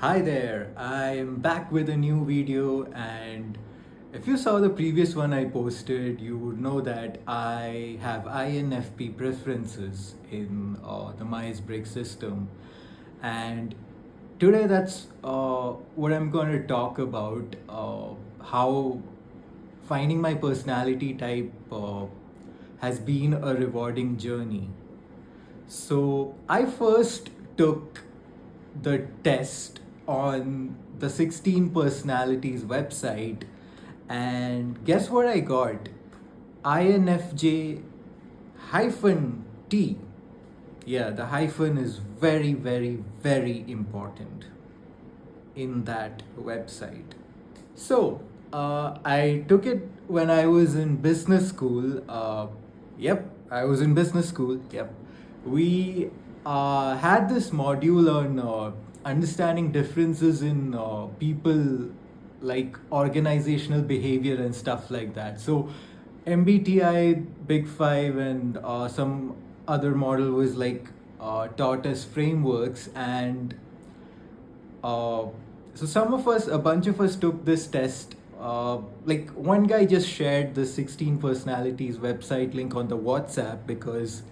Hi there, I'm back with a new video, and if you saw the previous one I posted, you would know that I have INFP preferences in the Myers-Briggs system. And today that's what I'm going to talk about, how finding my personality type has been a rewarding journey. So I first took the test on the 16 personalities website, and guess what I got? INFJ hyphen T. Yeah, the hyphen is very, very, very important in that website. So, I took it when I was in business school. Yep, I was in business school. Yep. We had this module on understanding differences in people, like organizational behavior and stuff like that. So, MBTI, Big Five, and some other model was like taught as frameworks, and uh, so some of us, a bunch of us took this test. Like one guy just shared the 16 personalities website link on the WhatsApp because,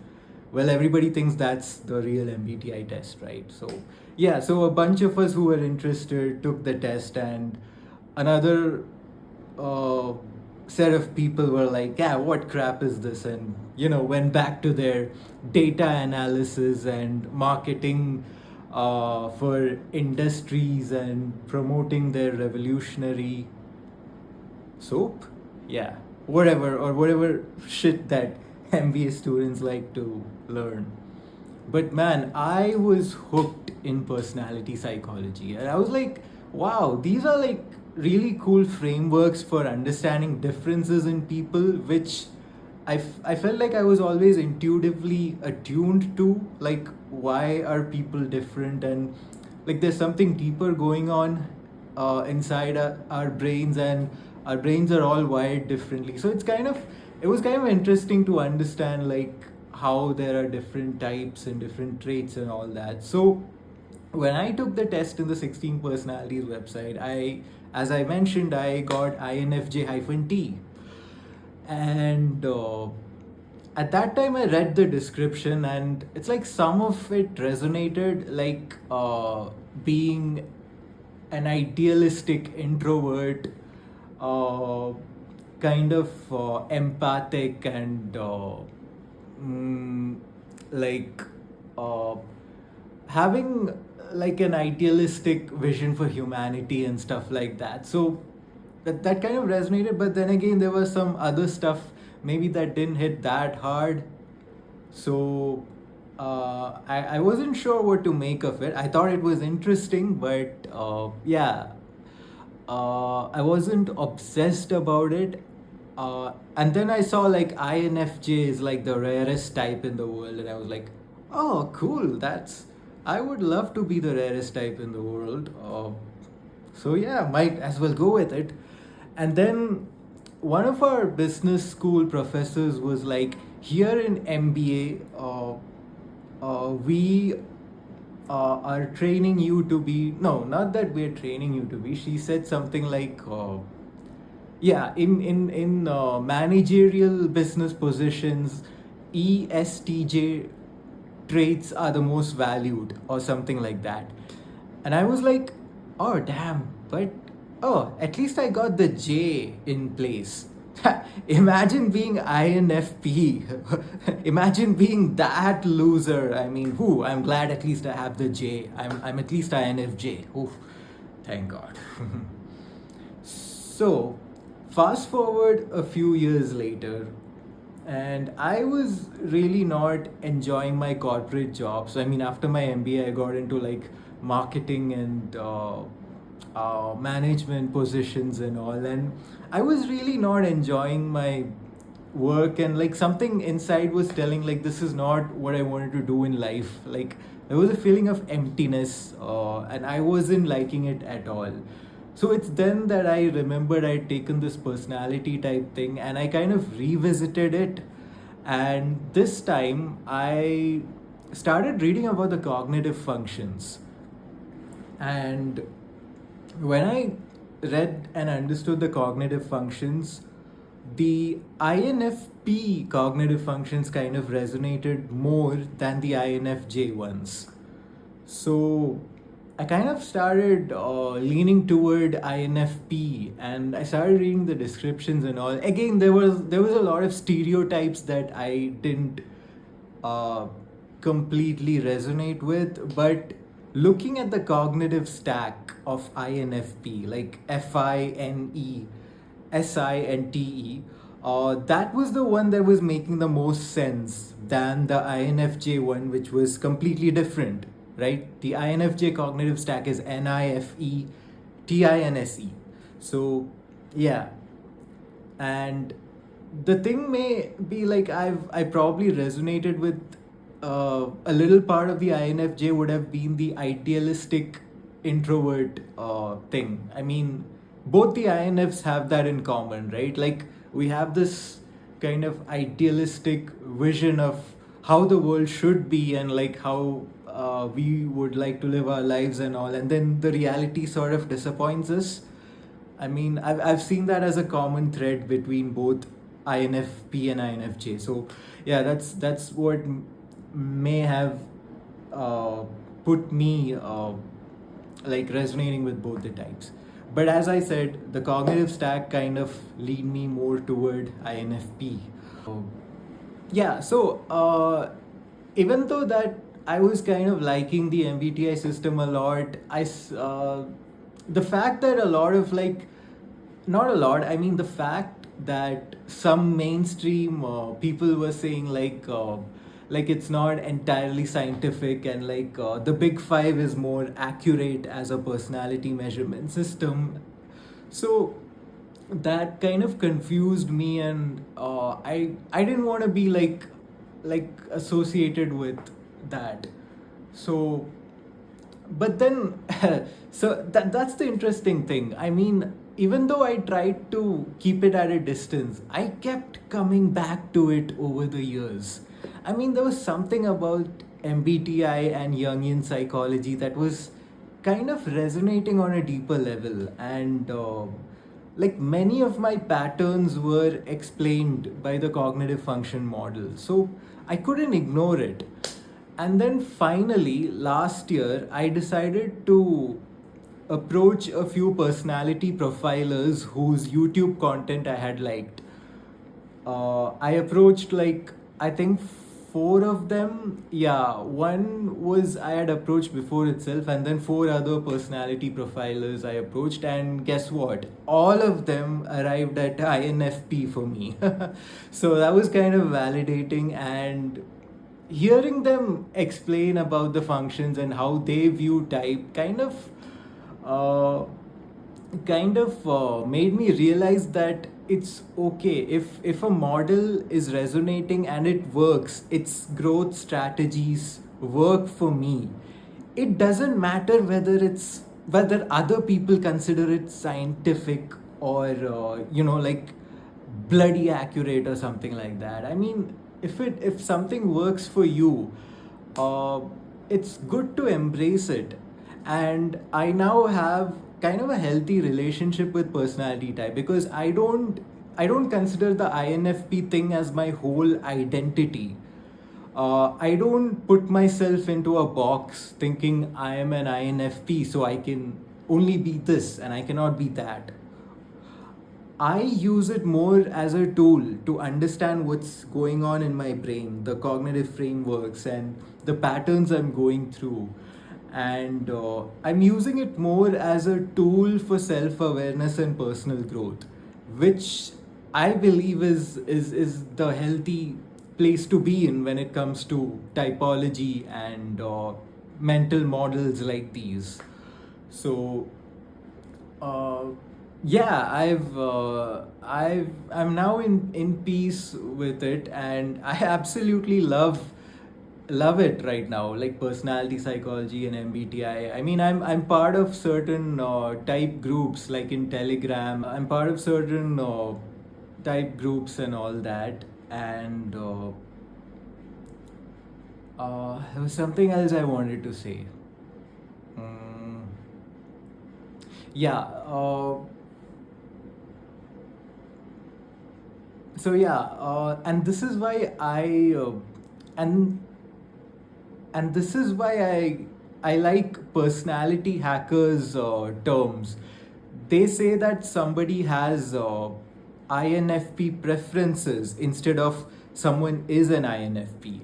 well, everybody thinks that's the real MBTI test, right? So yeah, so a bunch of us who were interested took the test, and another uh, set of people were like, yeah, what crap is this? And, went back to their data analysis and marketing for industries and promoting their revolutionary soap. Yeah, whatever, or whatever shit that MBA students like to learn. But man, I was hooked in personality psychology. And I was like, wow, these are like really cool frameworks for understanding differences in people, which I felt like I was always intuitively attuned to. Like, why are people different? And like, there's something deeper going on inside our brains, and our brains are all wired differently. So it was kind of interesting to understand like how there are different types and different traits and all that. So when I took the test in the 16 personalities website, as I mentioned, I got INFJ-T. And at that time, I read the description, and it's like some of it resonated, like being an idealistic introvert, uh, kind of empathic, and mm, like uh, having like an idealistic vision for humanity and stuff like that. So that kind of resonated, but then again there was some other stuff maybe that didn't hit that hard. So I wasn't sure what to make of it. I thought it was interesting, but yeah, I wasn't obsessed about it. And then I saw like INFJ is like the rarest type in the world, and I was like, oh, cool. I would love to be the rarest type in the world. So yeah, might as well go with it. And then one of our business school professors was like, here in MBA, we are training you to be, no, not that we're training you to be. She said something like, yeah, in managerial business positions, ESTJ traits are the most valued, or something like that. And I was like, oh damn, but oh, at least I got the J in place. Imagine being INFP. Imagine being that loser. I mean, who? I'm glad at least I have the J. I'm at least INFJ. Oof, thank God. So, fast forward a few years later, and I was really not enjoying my corporate job. So, I mean, after my MBA, I got into like marketing and management positions and all, and I was really not enjoying my work, and like something inside was telling like this is not what I wanted to do in life. Like there was a feeling of emptiness, and I wasn't liking it at all. So it's then that I remembered I'd taken this personality type thing, and I kind of revisited it. And this time I started reading about the cognitive functions. And when I read and understood the cognitive functions, the INFP cognitive functions kind of resonated more than the INFJ ones. So I kind of started leaning toward INFP, and I started reading the descriptions and all. Again, there was a lot of stereotypes that I didn't uh, completely resonate with, but looking at the cognitive stack of INFP, like FINE, SINTE, that was the one that was making the most sense than the INFJ one, which was completely different, right? The INFJ cognitive stack is NIFE, TINSE. So, yeah. And the thing may be like I probably resonated with a little part of the INFJ would have been the idealistic introvert thing. I mean, both the INFs have that in common, right? Like we have this kind of idealistic vision of how the world should be and like how we would like to live our lives and all, and then the reality sort of disappoints us. I mean, I've seen that as a common thread between both INFP and INFJ. So, yeah, that's what may have uh, put me like resonating with both the types. But as I said, the cognitive stack kind of lead me more toward INFP. Yeah, so even though that I was kind of liking the MBTI system a lot, the fact that a lot of like, not a lot, I mean the fact that some mainstream people were saying like it's not entirely scientific, and like the big five is more accurate as a personality measurement system. So that kind of confused me, and I didn't want to be like associated with that. So but then so that's the interesting thing. I mean, even though I tried to keep it at a distance, I kept coming back to it over the years. I mean, there was something about MBTI and Jungian psychology that was kind of resonating on a deeper level, and like many of my patterns were explained by the cognitive function model, so I couldn't ignore it. And then finally, last year, I decided to approach a few personality profilers whose YouTube content I had liked. I approached like, I think four of them. Yeah, one was I had approached before itself, and then four other personality profilers I approached, and guess what? All of them arrived at INFP for me. So that was kind of validating, and hearing them explain about the functions and how they view type uh, made me realize that it's okay if a model is resonating and it works, its growth strategies work for me. It doesn't matter whether other people consider it scientific or like bloody accurate or something like that. I mean, if something works for you, uh, it's good to embrace it. And I now have kind of a healthy relationship with personality type, because I don't consider the INFP thing as my whole identity. I don't put myself into a box thinking I am an INFP, so I can only be this and I cannot be that. I use it more as a tool to understand what's going on in my brain, the cognitive frameworks, and the patterns I'm going through. And I'm using it more as a tool for self awareness and personal growth, which I believe is the healthy place to be in when it comes to typology and mental models like these. So, uh, yeah, I'm now in peace with it, and I absolutely love it right now, like personality psychology and MBTI. I mean, I'm part of certain type groups, like in Telegram. I'm part of certain type groups and all that. And there was something else I wanted to say. Mm. Yeah. So yeah, and this is why and this is why I like personality hackers terms. They say that somebody has INFP preferences instead of someone is an INFP.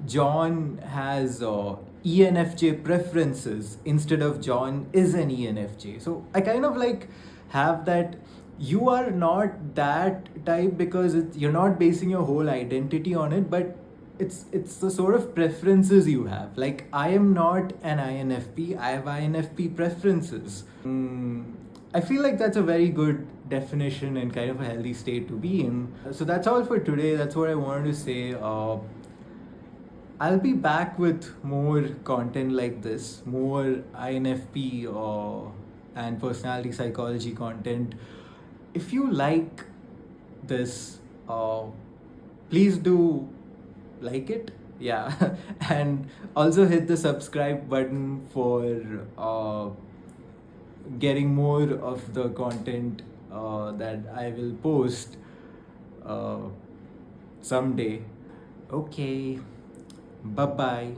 John has ENFJ preferences instead of John is an ENFJ. So I kind of like have that you are not that type because you're not basing your whole identity on it, but it's the sort of preferences you have. Like I am not an INFP, I have INFP preferences. I feel like that's a very good definition and kind of a healthy state to be in. So that's all for today. That's what I wanted to say. I'll be back with more content like this, more INFP and personality psychology content. If you like this, please do like it. Yeah. And also hit the subscribe button for getting more of the content that I will post uh, someday. Okay. Bye bye.